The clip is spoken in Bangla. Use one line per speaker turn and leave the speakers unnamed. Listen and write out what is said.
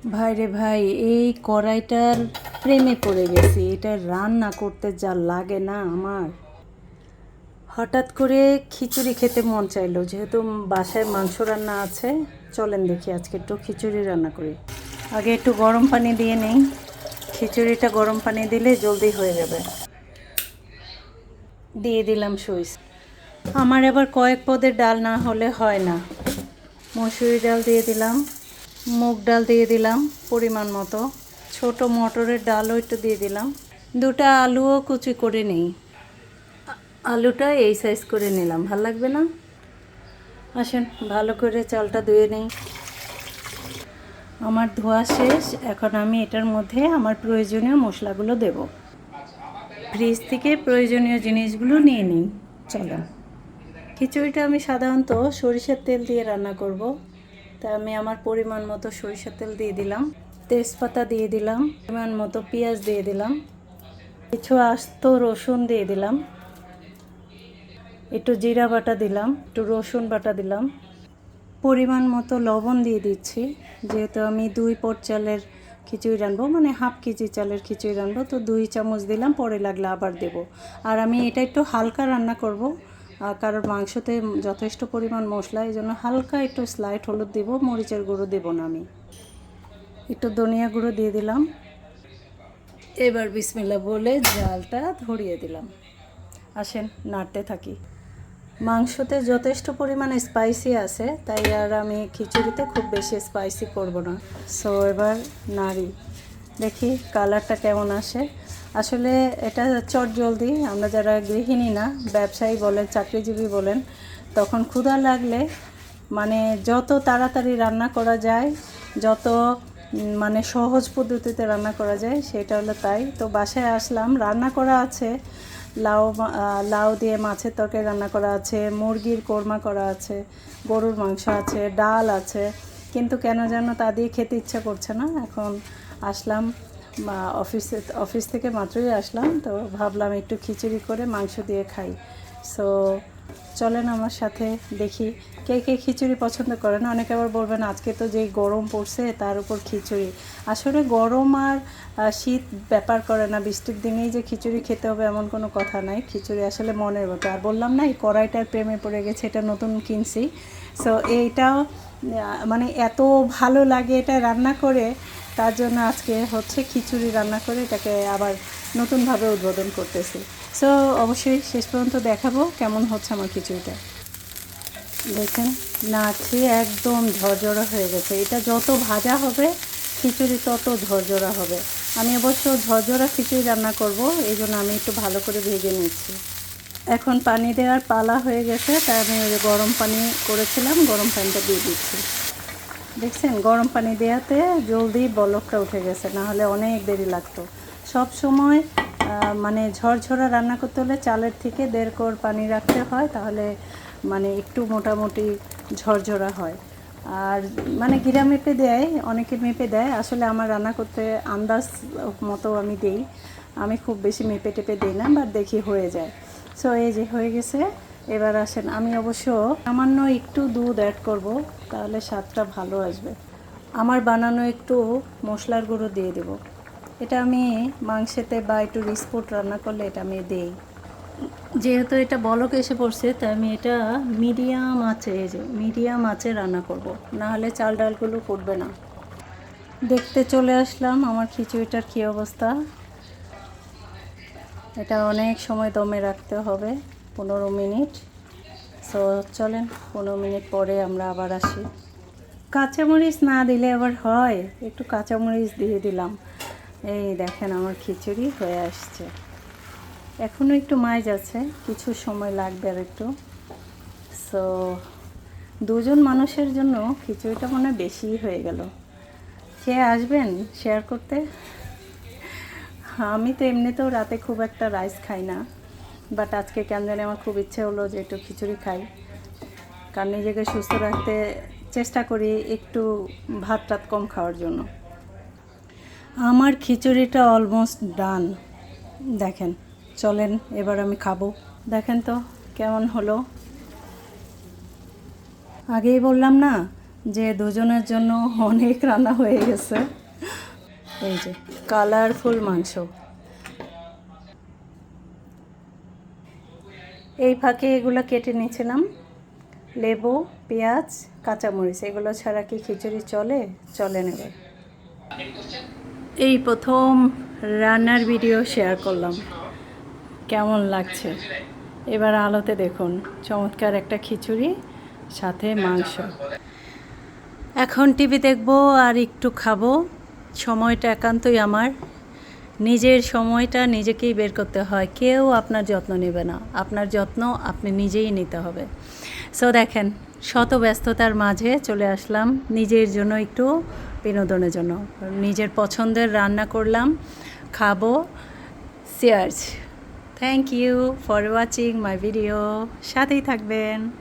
ভাই রে ভাই, এই কড়াইটার প্রেমে পড়ে গেছি। এটা রান্না করতে যা লাগে না আমার। হঠাৎ করে খিচুড়ি খেতে মন চাইলো, যেহেতু বাসায় মাংস রান্না আছে। চলেন দেখি আজকে একটু খিচুড়ি রান্না করি। আগে একটু গরম পানি দিয়ে নেই। খিচুড়িটা গরম পানি দিলে জলদি হয়ে যাবে। দিয়ে দিলাম সুইচ। আমার এবার কয়েক পদের ডাল না হলে হয় না। মসুরি ডাল দিয়ে দিলাম, মুগ ডাল দিয়ে দিলাম পরিমাণ মতো, ছোট মটরের ডালও একটু দিয়ে দিলাম, দুটো আলুও কুচি করে নেই। আলুটা এই সাইজ করে নিলাম, ভাল লাগবে না? আসেন ভালো করে চালটা ধুয়ে নেই। আমার ধোয়া শেষ। এখন আমি এটার মধ্যে আমার প্রয়োজনীয় মশলাগুলো দেব। ফ্রিজ থেকে প্রয়োজনীয় জিনিসগুলো নিয়ে নিই। চলো, খিচুড়িটা আমি সাধারণত সরিষার তেল দিয়ে রান্না করব। তা আমি আমার পরিমাণ মতো সরিষার তেল দিয়ে দিলাম, তেজপাতা দিয়ে দিলাম, পরিমাণ মতো পেঁয়াজ দিয়ে দিলাম, কিছু আস্ত রসুন দিয়ে দিলাম, একটু জিরা বাটা দিলাম, একটু রসুন বাটা দিলাম, পরিমাণ মতো লবণ দিয়ে দিচ্ছি। যেহেতু আমি 2 পট চালের খিচুড়ি রানবো, মানে হাফ কেজি চালের খিচুড়ি রানবো, তো 2 চামচ দিলাম, পরে লাগলে আবার দেব। আর আমি এটা একটু হালকা রান্না করব, কারণ মাংসতে যথেষ্ট পরিমাণ মশলা, এই জন্য হালকা একটু স্লাইট হলুদ দেব, মরিচের গুঁড়ো দেবো না আমি। একটু ধনিয়া গুঁড়ো দিয়ে দিলাম। এবার বিসমিল্লাহ বলে জালটা ধরিয়ে দিলাম। আসেন নাড়তে থাকি। মাংসতে যথেষ্ট পরিমাণে স্পাইসি আছে, তাই আর আমি খিচুড়িতে খুব বেশি স্পাইসি করব না। সো এবার নাড়ি, দেখি কালারটা কেমন আসে। আসলে এটা চটজলদি, আমরা যারা গৃহিণী না, ব্যবসায়ী বলেন, চাকরিজীবী বলেন, তখন ক্ষুধা লাগলে মানে যত তাড়াতাড়ি রান্না করা যায়, যত মানে সহজ পদ্ধতিতে রান্না করা যায়, সেটা হলো তাই। তো বাসায় আসলাম, রান্না করা আছে, লাউ দিয়ে মাছের তরকারি রান্না করা আছে, মুরগির কোরমা করা আছে, গরুর মাংস আছে, ডাল আছে, কিন্তু কেন যেন তা দিয়ে খেতে ইচ্ছা করছে না। এখন আসলাম অফিস থেকে মাত্রই আসলাম, তো ভাবলাম একটু খিচুড়ি করে মাংস দিয়ে খাই। সো চলেন আমার সাথে, দেখি কে কে খিচুড়ি পছন্দ করেন। অনেকে আবার বলবেন আজকে তো যেই গরম পড়ছে তার উপর খিচুড়ি। আসলে গরম আর শীত ব্যাপার করে না, বৃষ্টির দিনেই যে খিচুড়ি খেতে হবে এমন কোনো কথা নাই। খিচুড়ি আসলে মনের মতো। আর বললাম না, এই কড়াইটার প্রেমে পড়ে গেছে, এটা নতুন কিনছি। সো এইটাও মানে এত ভালো লাগে এটা রান্না করে, তার জন্য আজকে হচ্ছে খিচুড়ি রান্না করে এটাকে আবার নতুনভাবে উদ্বোধন করতেছি। সো অবশ্যই শেষ পর্যন্ত দেখাবো কেমন হচ্ছে আমার খিচুড়িটা। দেখেন নাড়ছি, একদম ঝরঝরা হয়ে গেছে। এটা যত ভাজা হবে খিচুড়ি তত ঝরঝরা হবে। আমি অবশ্য ঝরঝরা খিচুড়ি রান্না করব, এই জন্য আমি একটু ভালো করে ভেজে নিচ্ছি। এখন পানি দেওয়ার পালা হয়ে গেছে, তাই আমি ওই গরম পানি করেছিলাম, গরম পানিটা দিয়ে দিচ্ছি। দেখছেন গরম পানি দেওয়াতে জলদি বলকটা উঠে গেছে, না হলে অনেক দেরি লাগতো। সব সময় মানে ঝরঝরা রান্না করতে হলে চালের থেকে 1.5 কোর পানি রাখতে হয়, তাহলে মানে একটু মোটামুটি ঝরঝরা হয়। আর মানে গিরা মেপে দেয়, অনেকে মেপে দেয়, আসলে আমার রান্না করতে আন্দাজ মতো আমি দেই। আমি খুব বেশি মেপে টেপে দিই না, বাট দেখি হয়ে যায়। সো এই যে হয়ে গেছে। এবার আসেন, আমি অবশ্য সামান্য একটু দুধ অ্যাড করব, তাহলে স্বাদটা ভালো আসবে। আমার বানানো একটু মশলার গুঁড়ো দিয়ে দেব। এটা আমি মাংসেতে বা একটু রিস্পোর্ট রান্না করলে এটা আমি দিই। যেহেতু এটা বলক এসে পড়ছে, তাই আমি এটা মিডিয়াম আঁচে রান্না করব, না হলে চাল ডালগুলো ফুটবে না। দেখতে চলে আসলাম আমার খিচুড়িটার কী অবস্থা। এটা অনেক সময় দমে রাখতে হবে, 15 মিনিট। সো চলেন 15 মিনিট পরে আমরা আবার আসি। কাঁচামরিচ না দিলে আবার হয়, একটু কাঁচামরিচ দিয়ে দিলাম। এই দেখেন আমার খিচুড়ি হয়ে আসছে। এখনও একটু মাইজ আছে, কিছু সময় লাগবে আর একটু। সো 2 জন মানুষের জন্য খিচুড়িটা মনে হয় বেশিই হয়ে গেল। খেয়ে আসবেন শেয়ার করতে। আমি তো এমনিতেও রাতে খুব একটা রাইস খাই না, বাট আজকে কেন জানি আমার খুব ইচ্ছে হলো যে একটু খিচুড়ি খাই, কারণ নিজেকে সুস্থ রাখতে চেষ্টা করি একটু ভাত টাত কম খাওয়ার জন্য। আমার খিচুড়িটা অলমোস্ট ডান। দেখেন, চলেন এবার আমি খাবো। দেখেন তো কেমন হলো। আগেই বললাম না, যে দুজনের জন্য অনেক রান্না হয়ে গেছে। এই যে কালারফুল মাংস। এই ফাঁকে এগুলো কেটে নিয়েছিলাম, লেবু, পেঁয়াজ, কাঁচামরিচ। এগুলো ছাড়া কি খিচুড়ি চলে? চলে নেবে। এই প্রথম রান্নার ভিডিও শেয়ার করলাম, কেমন লাগছে এবার আলোতে দেখুন। চমৎকার একটা খিচুড়ি, সাথে মাংস। এখন টিভি দেখবো আর একটু খাবো। সময়টা একান্তই আমার, নিজের সময়টা নিজেকেই বের করতে হয়। কেউ আপনার যত্ন নেবে না, আপনার যত্ন আপনি নিজেই নিতে হবে। সো দেখেন, শত ব্যস্ততার মাঝে চলে আসলাম নিজের জন্য একটু বিনোদনের জন্য। নিজের পছন্দের রান্না করলাম, খাবো। Cheers. Thank you for watching my video. সাথেই থাকবেন।